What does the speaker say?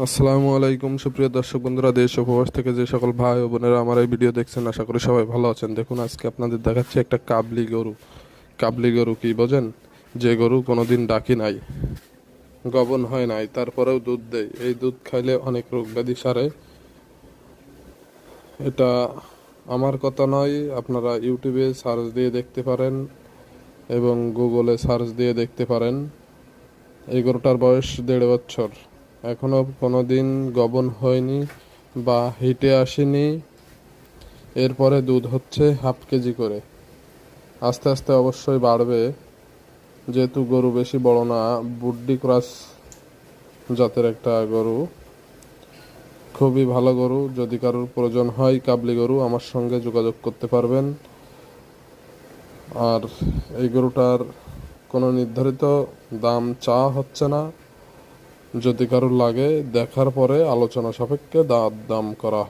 আসসালামু আলাইকুম সুপ্রিয় দর্শক বন্ধুরা, দেশ ও প্রবাস থেকে যে সকল ভাই ও বোনেরা আমার এই ভিডিও দেখছেন, আশা করি সবাই ভালো আছেন। দেখুন, আজকে আপনাদের দেখাচ্ছি একটা কাবলি গরু। কাবলি গরু কি বোঝেন? যে গরু কোনোদিন ডাকি নাই, গবন হয় নাই, তারপরেও দুধ দেয়। এই দুধ খাইলে অনেক রোগ ব্যাধি সারে। এটা আমার কথা নয়, আপনারা ইউটিউবে সার্চ দিয়ে দেখতে পারেন এবং গুগলে সার্চ দিয়ে দেখতে পারেন। এই গরুটার বয়স 1.5 বছর, এখনো কোনোদিন গবন হয়নি বা হিটে আসেনি। এরপরে দুধ হচ্ছে হাফ কেজি করে। আস্তে আস্তে অবশ্যই বাড়বে, যেহেতু গরু বেশি বড় না। বুড্ডি ক্রস জাতের একটা গরু, খুবই ভালো গরু। যদি কারোর প্রয়োজন হয় কাবলি গরু, আমার সঙ্গে যোগাযোগ করতে পারবেন। আর এই গরুটার কোনো নির্ধারিত দাম চাওয়া হচ্ছে না, যদি কারোর লাগে দেখার পরে আলোচনা সাপেক্ষে দাম করা